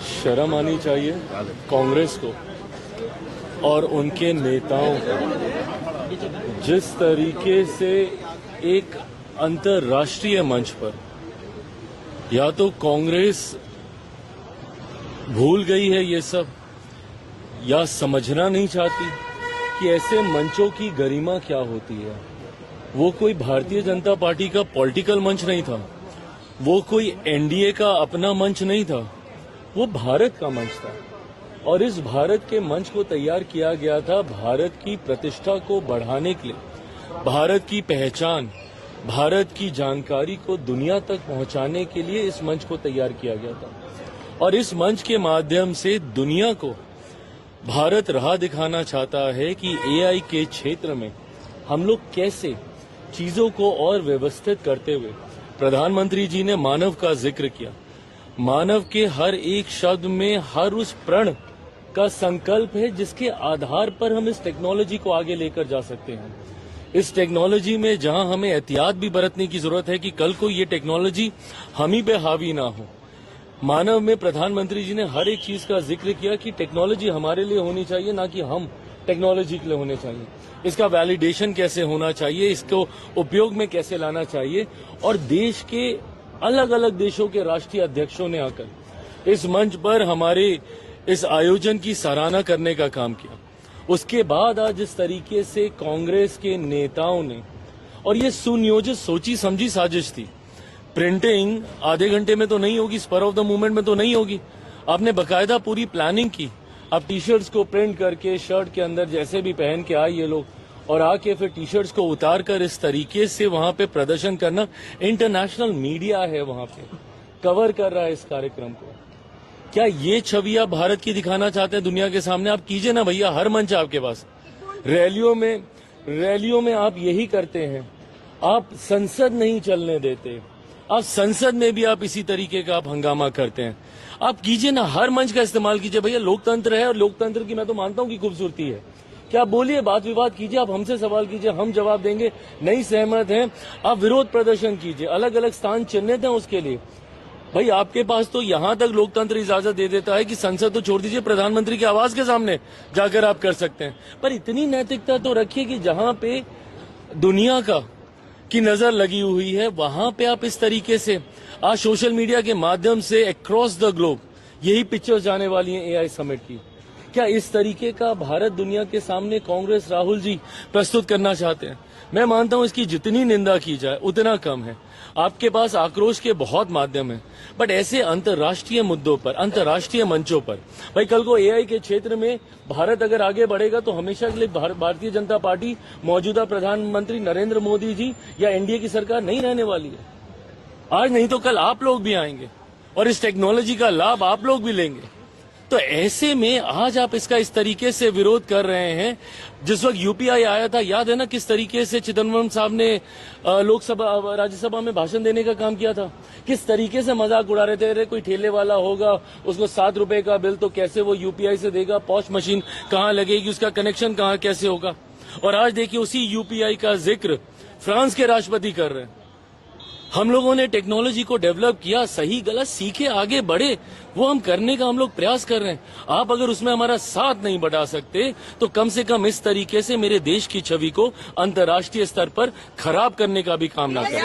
शर्म आनी चाहिए कांग्रेस को और उनके नेताओं को। जिस तरीके से एक अंतर्राष्ट्रीय मंच पर या तो कांग्रेस भूल गई है ये सब या समझना नहीं चाहती कि ऐसे मंचों की गरिमा क्या होती है। वो कोई भारतीय जनता पार्टी का पॉलिटिकल मंच नहीं था, वो कोई एनडीए का अपना मंच नहीं था, वो भारत का मंच था। और इस भारत के मंच को तैयार किया गया था भारत की प्रतिष्ठा को बढ़ाने के लिए, भारत की पहचान, भारत की जानकारी को दुनिया तक पहुंचाने के लिए इस मंच को तैयार किया गया था। और इस मंच के माध्यम से दुनिया को भारत राह दिखाना चाहता है कि एआई के क्षेत्र में हम लोग कैसे चीजों को और व्यवस्थित करते हुए, प्रधानमंत्री जी ने मानव का जिक्र किया, मानव के हर एक शब्द में हर उस प्रण का संकल्प है जिसके आधार पर हम इस टेक्नोलॉजी को आगे लेकर जा सकते हैं। इस टेक्नोलॉजी में जहां हमें एहतियात भी बरतने की जरूरत है कि कल को ये टेक्नोलॉजी हम ही पे हावी ना हो। मानव में प्रधानमंत्री जी ने हर एक चीज का जिक्र किया कि टेक्नोलॉजी हमारे लिए होनी चाहिए, ना कि हम टेक्नोलॉजी के लिए होने चाहिए। इसका वैलिडेशन कैसे होना चाहिए, इसको उपयोग में कैसे लाना चाहिए। और देश के अलग अलग देशों के राष्ट्रीय अध्यक्षों ने आकर इस मंच पर हमारे इस आयोजन की सराहना करने का काम किया। उसके बाद आज इस तरीके से कांग्रेस के नेताओं ने, और ये सुनियोजित सोची समझी साजिश थी, प्रिंटिंग आधे घंटे में तो नहीं होगी, स्पर ऑफ द मूवमेंट में तो नहीं होगी, आपने बकायदा पूरी प्लानिंग की। अब टी शर्ट्स को प्रिंट करके शर्ट के अंदर जैसे भी पहन के आए ये लोग, और आके फिर टी शर्ट्स को उतार कर इस तरीके से वहां पे प्रदर्शन करना। इंटरनेशनल मीडिया है वहां पे, कवर कर रहा है इस कार्यक्रम को। क्या ये छवि आप भारत की दिखाना चाहते हैं दुनिया के सामने? आप कीजिए ना भैया, हर मंच आपके पास। रैलियों में आप यही करते हैं, आप संसद नहीं चलने देते, आप संसद में भी आप इसी तरीके का आप हंगामा करते हैं। आप कीजिए ना, हर मंच का इस्तेमाल कीजिए भैया। लोकतंत्र है और लोकतंत्र की मैं तो मानता हूं कि खूबसूरती है। क्या बोलिए, बात विवाद कीजिए, आप हमसे सवाल कीजिए, हम जवाब देंगे। नहीं सहमत हैं, आप विरोध प्रदर्शन कीजिए, अलग अलग स्थान चिन्हित हैं उसके लिए। भाई आपके पास तो यहां तक लोकतंत्र इजाजत दे देता है कि संसद तो छोड़ दीजिए, प्रधानमंत्री की आवाज के सामने जाकर आप कर सकते हैं। पर इतनी नैतिकता तो रखिए कि जहां पे दुनिया की नजर लगी हुई है वहां पे आप इस तरीके से आज सोशल मीडिया के माध्यम से अक्रॉस द ग्लोब यही पिक्चर्स जाने वाली हैं एआई समिट की। क्या इस तरीके का भारत दुनिया के सामने कांग्रेस राहुल जी प्रस्तुत करना चाहते हैं? मैं मानता हूं इसकी जितनी निंदा की जाए उतना कम है। आपके पास आक्रोश के बहुत माध्यम हैं, बट ऐसे अंतर्राष्ट्रीय मुद्दों पर, अंतर्राष्ट्रीय मंचों पर, भाई कल को एआई के क्षेत्र में भारत अगर आगे बढ़ेगा तो हमेशा के लिए भारतीय जनता पार्टी, मौजूदा प्रधानमंत्री नरेंद्र मोदी जी या एनडीए की सरकार नहीं रहने वाली है। आज नहीं तो कल आप लोग भी आएंगे और इस टेक्नोलॉजी का लाभ आप लोग भी लेंगे। तो ऐसे में आज आप इसका इस तरीके से विरोध कर रहे हैं। जिस वक्त यूपीआई आया था, याद है ना किस तरीके से चिदम्बरम साहब ने लोकसभा राज्यसभा में भाषण देने का काम किया था, किस तरीके से मजाक उड़ा रहे थे। अरे कोई ठेले वाला होगा, उसको 7 रुपए का बिल तो कैसे वो यूपीआई से देगा, पॉश मशीन कहाँ लगेगी, उसका कनेक्शन कहाँ कैसे होगा। और आज देखिए उसी यूपीआई का जिक्र फ्रांस के राष्ट्रपति कर रहे हैं। हम लोगों ने टेक्नोलॉजी को डेवलप किया, सही गलत सीखे, आगे बढ़े, वो हम करने का हम लोग प्रयास कर रहे हैं। आप अगर उसमें हमारा साथ नहीं बढ़ा सकते तो कम से कम इस तरीके से मेरे देश की छवि को अंतर्राष्ट्रीय स्तर पर खराब करने का भी काम ना करें।